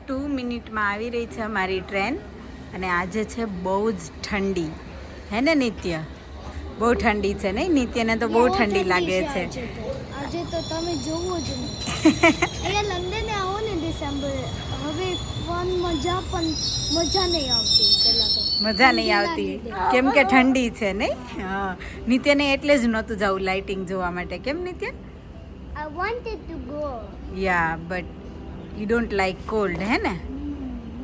2 મિનિટમાં આવી રહી છે અમારી ટ્રેન. અને આજે છે બહુ જ ઠંડી, હે ને નિત્ય? બહુ ઠંડી છે નહીં? નિત્યને તો બહુ ઠંડી લાગે છે. આજે તો તમે જોવો જ નહીં. અહીંયા લંડન આવો ને ડિસેમ્બર, હવે ફન મજા નહીં આવતી. પહેલા તો મજા નહીં આવતી કેમ કે ઠંડી છે નહીં? હા, નિત્યને એટલે જ નહોતું જવું લાઇટિંગ જોવા માટે. કેમ નિત્ય? I wanted to go. Yeah but you don't like cold, હે ને?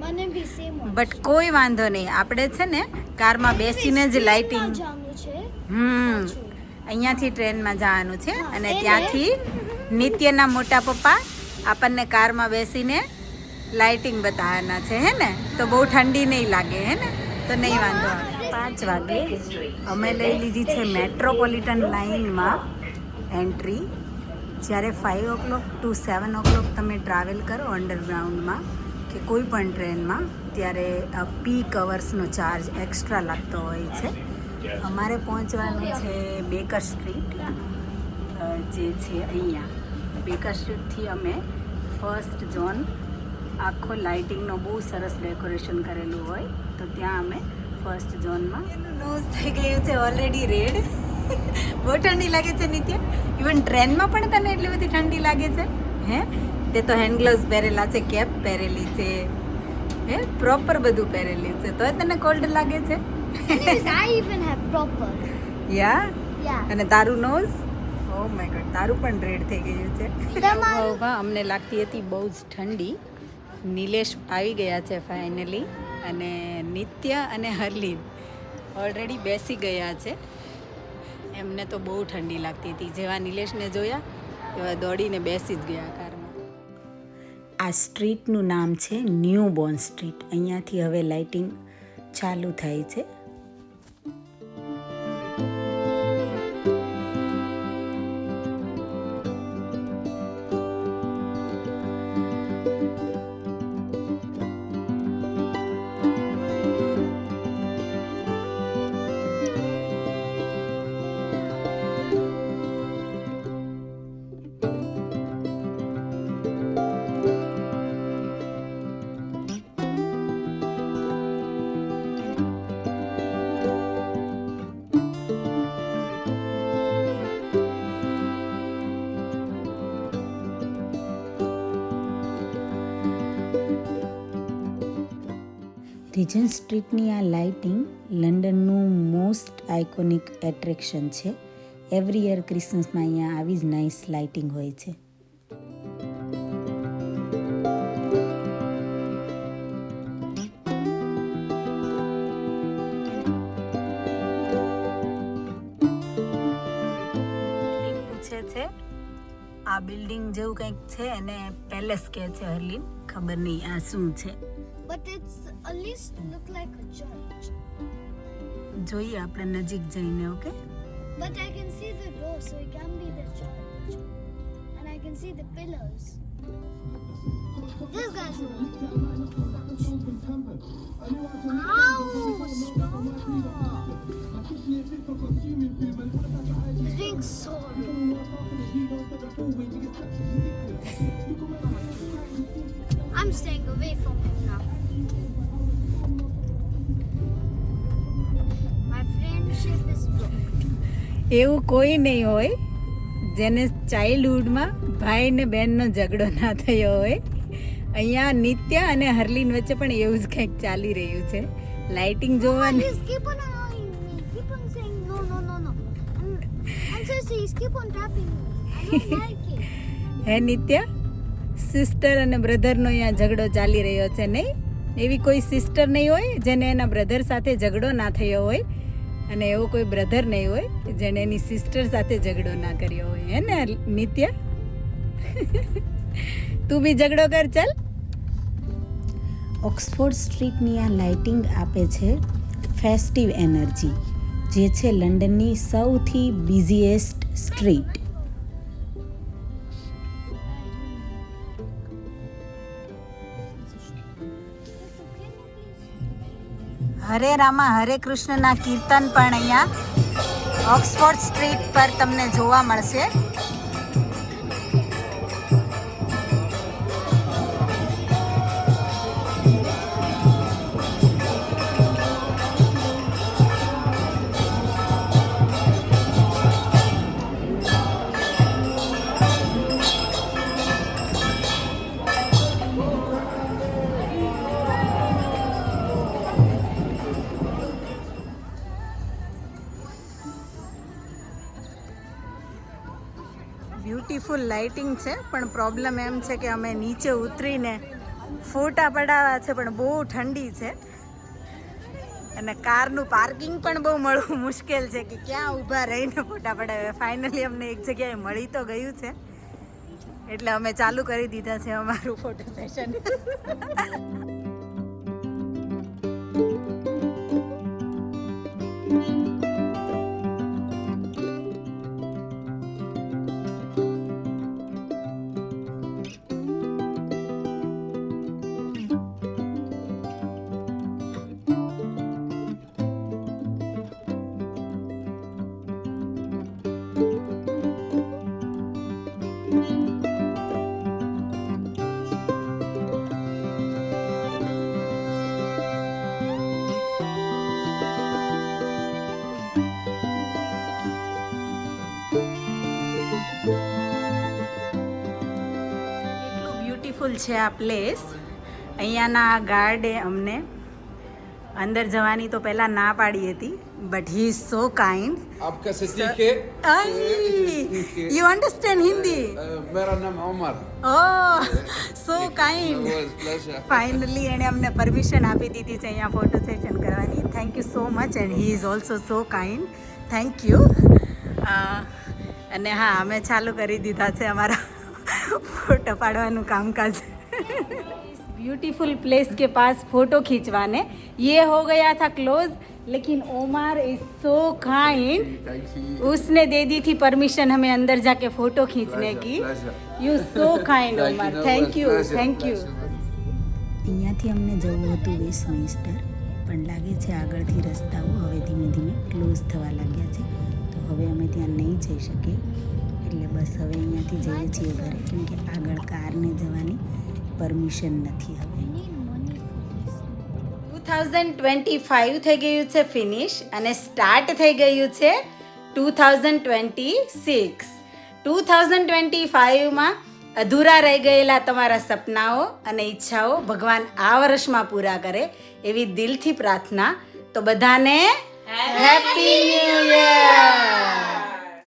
મને બી સેમ. બટ કોઈ વાંધો નહીં, આપણે છે ને કારમાં બેસીને જ લાઇટિંગ. અહીંયાથી ટ્રેનમાં જવાનું છે અને ત્યાંથી નિત્યના મોટા પપ્પા આપણને કારમાં બેસીને લાઇટિંગ બતાવવાના છે, હે ને? તો બહુ ઠંડી નહીં લાગે, હે ને? તો નહીં વાંધો આવે. 5 વાગે અમે લઈ લીધી છે મેટ્રોપોલિટન લાઇનમાં એન્ટ્રી. જ્યારે 5 o'clock to 7 o'clock તમે ટ્રાવેલ કરો અંડરગ્રાઉન્ડમાં કે કોઈ પણ ટ્રેનમાં, ત્યારે પીક અવર્સનો ચાર્જ એક્સ્ટ્રા લાગતો હોય છે. અમારે પહોંચવાનું છે બેકર સ્ટ્રીટ, જે છે અહીંયા. બેકર સ્ટ્રીટથી અમે ફર્સ્ટ ઝોન, આખો લાઇટિંગનો બહુ સરસ ડેકોરેશન કરેલું હોય, તો ત્યાં અમે ફર્સ્ટ ઝોનમાં. એનું નોઝ થઈ ગયું છે ઓલરેડી રેડ. બહુ ઠંડી લાગે છે નિત્ય? ઇવન ટ્રેનમાં પણ તને એટલી બધી ઠંડી લાગે છે? હે, તે તો હેન્ડ ગ્લવ્સ પહેરેલા છે, કેપ પહેરેલી છે, હે, પ્રોપર બધું પહેરેલી છે, તોય તને કોલ્ડ લાગે છે? I even have proper. યા, અને તારું નોઝ, ઓ માય ગોડ, તારું પણ રેડ થઈ ગયું છે. અમને લાગતી હતી બહુ જ ઠંડી. નિલેશ આવી ગયા છે ફાઇનલી, અને નિત્ય અને હરલીન ઓલરેડી બેસી ગયા છે. એમને તો બહુ ઠંડી લાગતી હતી. જેવા નિલેશને જોયા એવા દોડીને બેસી જ ગયા કારમાં. આ સ્ટ્રીટનું નામ છે ન્યૂ બોર્ન સ્ટ્રીટ. અહીંયાથી હવે લાઇટિંગ ચાલુ થાય છે. રિજન્ટ સ્ટ્રીટની આ લાઇટિંગ લંડનનું મોસ્ટ આઇકોનિક એટ્રેક્શન છે. એવરી યર ક્રિસમસમાં અહીંયા આવી જ નાઇસ લાઇટિંગ હોય છે. પૂછે છે આ બિલ્ડિંગ જેવું કંઈક છે, એને પેલેસ કહે છે હરલીન. ખબર નહીં આ શું છે. But it's at least look like a church. જોઈએ આપણે નજીક જઈને. Okay, But I can see the door, so it can be the church. And I can see the pillars. This guy's Ow! Stop! He's being so rude. I'm staying away from him now. My friendship is broken. એવું કોઈ નહીં હોય જેને ચાઇલ્ડહુડમાં ભાઈ ને બહેનનો ઝઘડો ના થયો હોય. અહીંયા નિત્ય અને હરલીન વચ્ચે પણ એવું જ કંઈક ચાલી રહ્યું છે. લાઇટિંગ જોવાની. He's keep on annoying me. Keep on saying no, no, no, no. And seriously, he's keep on tapping me. I don't like it. હે નિત્ય, સિસ્ટર અને બ્રધરનો અહીંયા ઝઘડો ચાલી રહ્યો છે નહીં? એવી કોઈ સિસ્ટર નહીં હોય જેને એના બ્રધર સાથે ઝઘડો ના થયો હોય, અને એવો કોઈ બ્રધર નહીં હોય જેને એની સિસ્ટર સાથે ઝઘડો ના કર્યો હોય, હે ને નિત્ય? તું બી ઝઘડો કર, ચાલ. ઓક્સફોર્ડ સ્ટ્રીટની આ લાઇટિંગ આપે છે ફેસ્ટિવ એનર્જી, જે છે લંડનની સૌથી બિઝીએસ્ટ સ્ટ્રીટ. હરે રામા હરે કૃષ્ણના કીર્તન પણ અહીંયા ઓક્સફોર્ડ સ્ટ્રીટ પર તમને જોવા મળશે. બ્યુટીફુલ લાઇટિંગ છે, પણ પ્રોબ્લેમ એમ છે કે અમે નીચે ઉતરીને ફોટા પડાવવા છે પણ બહુ ઠંડી છે અને કારનું પાર્કિંગ પણ બહુ મળવું મુશ્કેલ છે કે ક્યાં ઊભા રહીને ફોટા પડાવે. ફાઇનલી અમને એક જગ્યાએ મળી તો ગયું છે એટલે અમે ચાલુ કરી દીધા છે અમારું ફોટો સેશન. બ્યુટીફુલ છે આ પ્લેસ. અહીંયાના ગાર્ડે અમને અંદર જવાની તો પહેલા ના પાડી હતી, but he is so kind. आपका सतीक है? You understand Hindi? मेरा नाम उमर. ઓહ સો કાઇન્ડ. प्लेजर. ફાઇનલી એણે અમને પરમિશન આપી દીધી છે અહીંયા ફોટો સેશન કરવાની. Thank you so much and he is also so kind. Thank you. અને હા, અમે ચાલુ કરી દીધા છે અમારા फोटो पाड़वानुं कामकाज. ब्यूटीफुल प्लेस के पास फोटो खींचवाने ये हो गया था क्लोज, लेकिन ओमर इज सो काइंड. उसने दे दी थी परमिशन हमें अंदर जाके फोटो खींचने की. You so kind Omar. Thank you. અહીંયાથી અમને જવું હતું વેસ્ટમિન્સ્ટર, પણ લાગે છે આગળથી રસ્તાઓ હવે ધીમે ધીમે ક્લોઝ થવા લાગ્યા છે, તો હવે અમે ત્યાં નહીં જઈ શકીએ. એટલે બસ હવે અહીંયાથી જઈએ છીએ ઘરે, કેમ કે આગળ કારને જવાની પરમિશન નથી હવે. 2025 થઈ ગયું છે ફિનિશ અને સ્ટાર્ટ થઈ ગયું છે 2026. 2025માં અધૂરા રહી ગયેલા તમારા સપનાઓ અને ઈચ્છાઓ ભગવાન આ વર્ષમાં પૂરા કરે એવી દિલથી પ્રાર્થના. તો બધાને હેપી ન્યૂ યર.